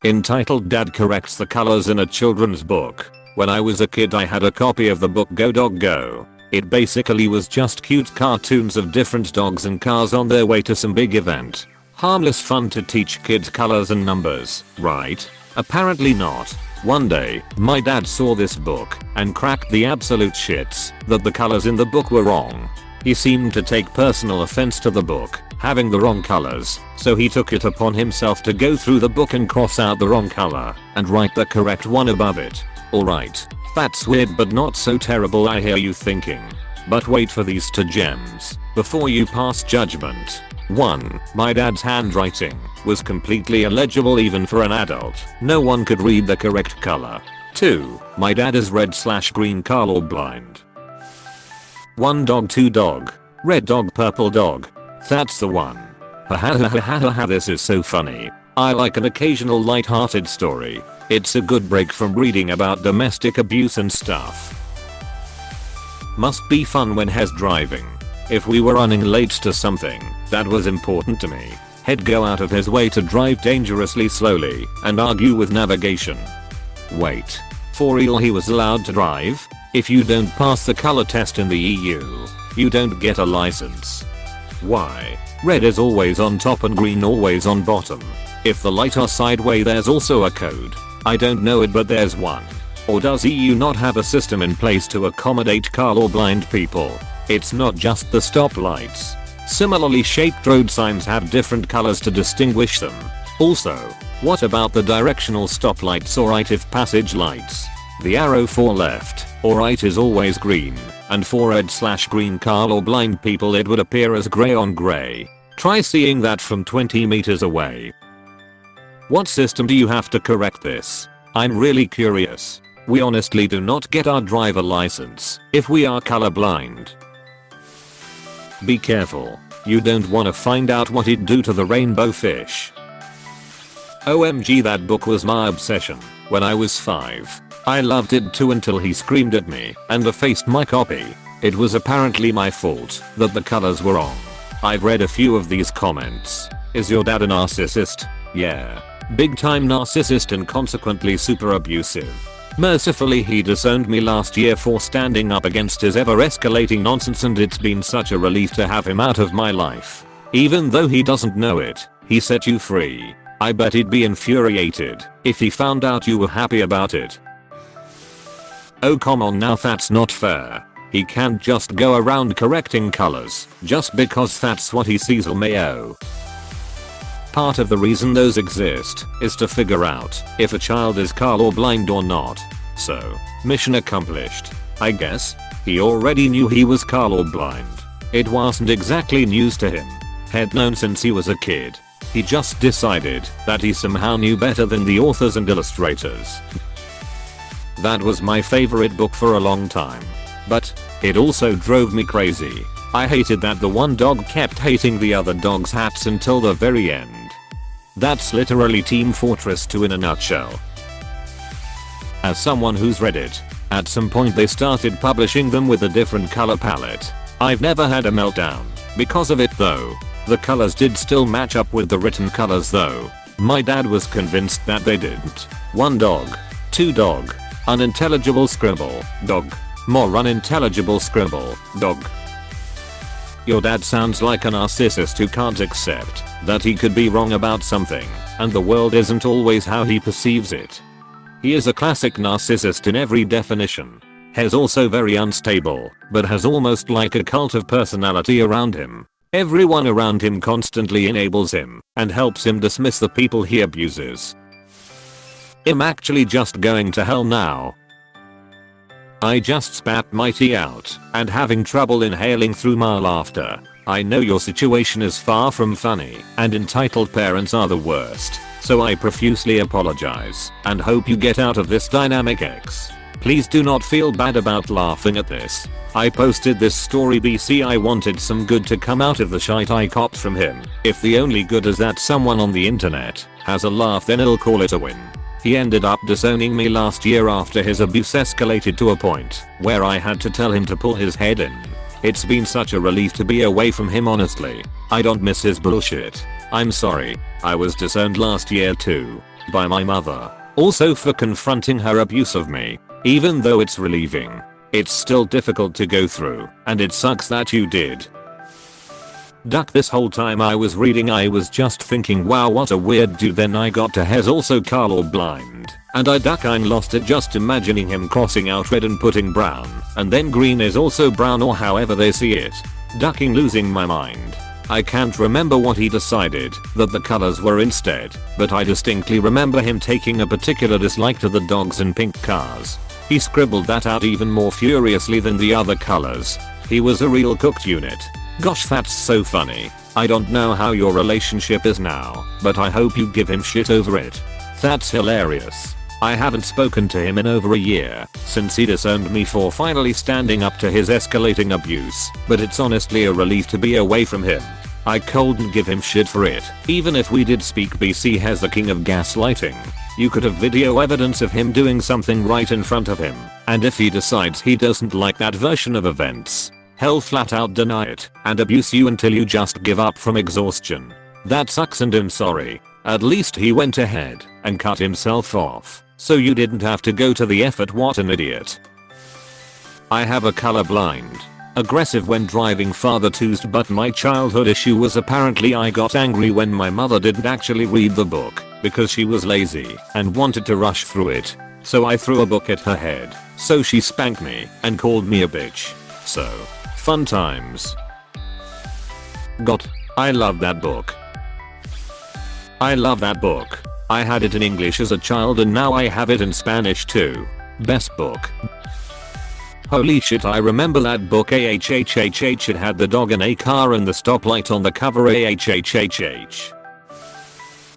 Entitled Dad Corrects the Colors in a Children's Book. When I was a kid I had a copy of the book Go Dog Go. It basically was just cute cartoons of different dogs and cars on their way to some big event. Harmless fun to teach kids colors and numbers, right? Apparently not. One day, my dad saw this book and cracked the absolute shits that the colors in the book were wrong. He seemed to take personal offense to the book having the wrong colors, so he took it upon himself to go through the book and cross out the wrong color and write the correct one above it. Alright, that's weird but not so terrible, I hear you thinking. But wait for these 2 gems before you pass judgment. 1. My dad's handwriting was completely illegible even for an adult. No one could read the correct color. 2. My dad is red/green colorblind. 1 dog 2 dog. Red dog purple dog. That's the one. Ha this is so funny. I like an occasional light-hearted story. It's a good break from reading about domestic abuse and stuff. Must be fun when he's driving. If we were running late to something that was important to me, he'd go out of his way to drive dangerously slowly and argue with navigation. Wait. For real he was allowed to drive? If you don't pass the color test in the EU, you don't get a license. Why? Red is always on top and green always on bottom. If the light are sideways there's also a code. I don't know it but there's one. Or does EU not have a system in place to accommodate colorblind people? It's not just the stoplights. Similarly shaped road signs have different colors to distinguish them. Also, what about the directional stoplights or right if passage lights? The arrow for left or right is always green, and for red/green colorblind people it would appear as gray on gray. Try seeing that from 20 meters away. What system do you have to correct this? I'm really curious. We honestly do not get our driver license if we are colorblind. Be careful. You don't want to find out what it do to the rainbow fish. OMG, that book was my obsession when I was 5. I loved it too until he screamed at me and defaced my copy. It was apparently my fault that the colors were wrong. I've read a few of these comments. Is your dad a narcissist? Yeah. Big time narcissist and consequently super abusive. Mercifully he disowned me last year for standing up against his ever escalating nonsense, and it's been such a relief to have him out of my life. Even though he doesn't know it, he set you free. I bet he'd be infuriated if he found out you were happy about it. Oh come on now, that's not fair. He can't just go around correcting colors just because that's what he sees on Mayo. Part of the reason those exist is to figure out if a child is colorblind or not. So, mission accomplished. I guess he already knew he was colorblind. It wasn't exactly news to him. Had known since he was a kid. He just decided that he somehow knew better than the authors and illustrators. That was my favorite book for a long time. But it also drove me crazy. I hated that the one dog kept hating the other dog's hats until the very end. That's literally Team Fortress 2 in a nutshell. As someone who's read it, at some point they started publishing them with a different color palette. I've never had a meltdown because of it though. The colors did still match up with the written colors though. My dad was convinced that they didn't. 1 dog. 2 dog. Unintelligible scribble. Dog. More unintelligible scribble. Dog. Your dad sounds like a narcissist who can't accept that he could be wrong about something, and the world isn't always how he perceives it. He is a classic narcissist in every definition. He's also very unstable, but has almost like a cult of personality around him. Everyone around him constantly enables him and helps him dismiss the people he abuses. I'm actually just going to hell now. I just spat my tea out and having trouble inhaling through my laughter. I know your situation is far from funny and entitled parents are the worst, so I profusely apologize and hope you get out of this dynamic X. Please do not feel bad about laughing at this. I posted this story BC I wanted some good to come out of the shite I copped from him. If the only good is that someone on the internet has a laugh, then I'll call it a win. He ended up disowning me last year after his abuse escalated to a point where I had to tell him to pull his head in. It's been such a relief to be away from him, honestly. I don't miss his bullshit. I'm sorry. I was disowned last year too. by my mother. Also for confronting her abuse of me. Even though it's relieving, it's still difficult to go through, and it sucks that you did. Duck, this whole time I was reading I was just thinking, wow, what a weird dude. Then I got to Hez also colorblind, and I'm lost at just imagining him crossing out red and putting brown, and then green is also brown or however they see it. Ducking, losing my mind. I can't remember what he decided that the colors were instead, but I distinctly remember him taking a particular dislike to the dogs in pink cars. He scribbled that out even more furiously than the other colors. He was a real cooked unit. Gosh, that's so funny. I don't know how your relationship is now, but I hope you give him shit over it. That's hilarious. I haven't spoken to him in over a year, since he disowned me for finally standing up to his escalating abuse, but it's honestly a relief to be away from him. I couldn't give him shit for it, even if we did speak. BC has the king of gaslighting. You could have video evidence of him doing something right in front of him, and if he decides he doesn't like that version of events, he'll flat out deny it and abuse you until you just give up from exhaustion. That sucks, and I'm sorry. At least he went ahead and cut himself off, so you didn't have to go to the effort. What an idiot. I have a colorblind. Aggressive when driving father Tuesday, but my childhood issue was apparently I got angry when my mother didn't actually read the book because she was lazy and wanted to rush through it. So I threw a book at her head. So she spanked me and called me a bitch. So, fun times. God, I love that book. I love that book. I had it in English as a child and now I have it in Spanish too. Best book. Holy shit, I remember that book. It had the dog in a car and the stoplight on the cover.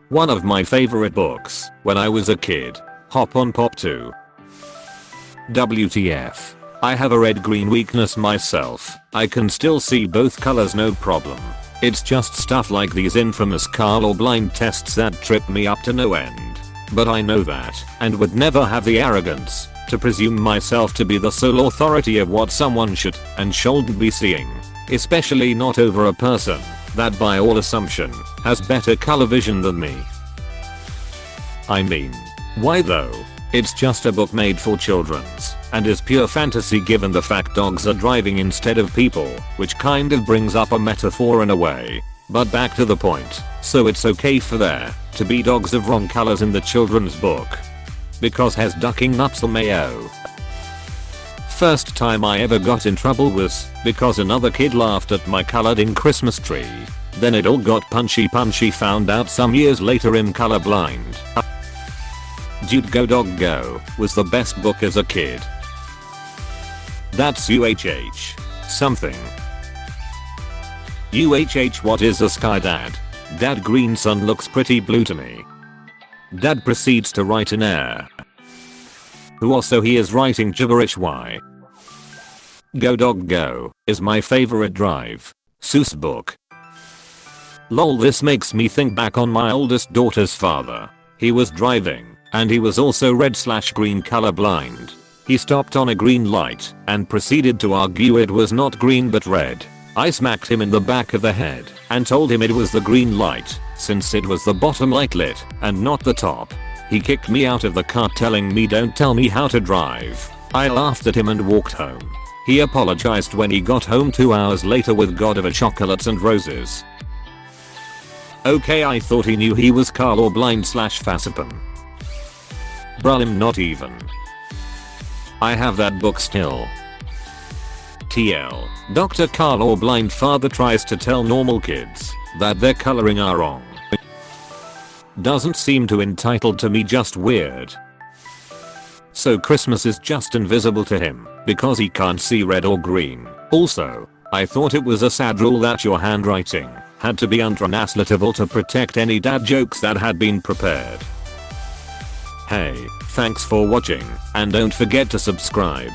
One of my favorite books when I was a kid. Hop on Pop 2. WTF. I have a red-green weakness myself. I can still see both colors no problem. It's just stuff like these infamous colorblind tests that trip me up to no end. But I know that and would never have the arrogance to presume myself to be the sole authority of what someone should and shouldn't be seeing. Especially not over a person that by all assumption has better color vision than me. I mean, why though? It's just a book made for children's and is pure fantasy given the fact dogs are driving instead of people, which kind of brings up a metaphor in a way. But back to the point, so it's okay for there to be dogs of wrong colors in the children's book. Because has ducking nuts or mayo. First time I ever got in trouble was because another kid laughed at my colored in Christmas tree. Then it all got punchy. Found out some years later I'm colorblind. Dude, Go Dog Go was the best book as a kid. That's UHH. Something. UHH, what is a sky dad? Dad, green sun looks pretty blue to me. Dad proceeds to write in air. Who also he is writing gibberish. Why? Go Dog Go is my favorite drive. Seuss book. Lol, this makes me think back on my oldest daughter's father. He was driving and he was also red/green colorblind. He stopped on a green light and proceeded to argue it was not green but red. I smacked him in the back of the head and told him it was the green light since it was the bottom light lit and not the top. He kicked me out of the car telling me don't tell me how to drive. I laughed at him and walked home. He apologized when he got home 2 hours later with Godiva chocolates and roses. Okay, I thought he knew he was colorblind/fascipum. Bruh, not even. I have that book still. TL. Dr. Colorblind father tries to tell normal kids that their coloring are wrong. Doesn't seem too entitled to me, just weird. So Christmas is just invisible to him because he can't see red or green. Also, I thought it was a sad rule that your handwriting had to be untranslatable to protect any dad jokes that had been prepared. Hey, thanks for watching and don't forget to subscribe.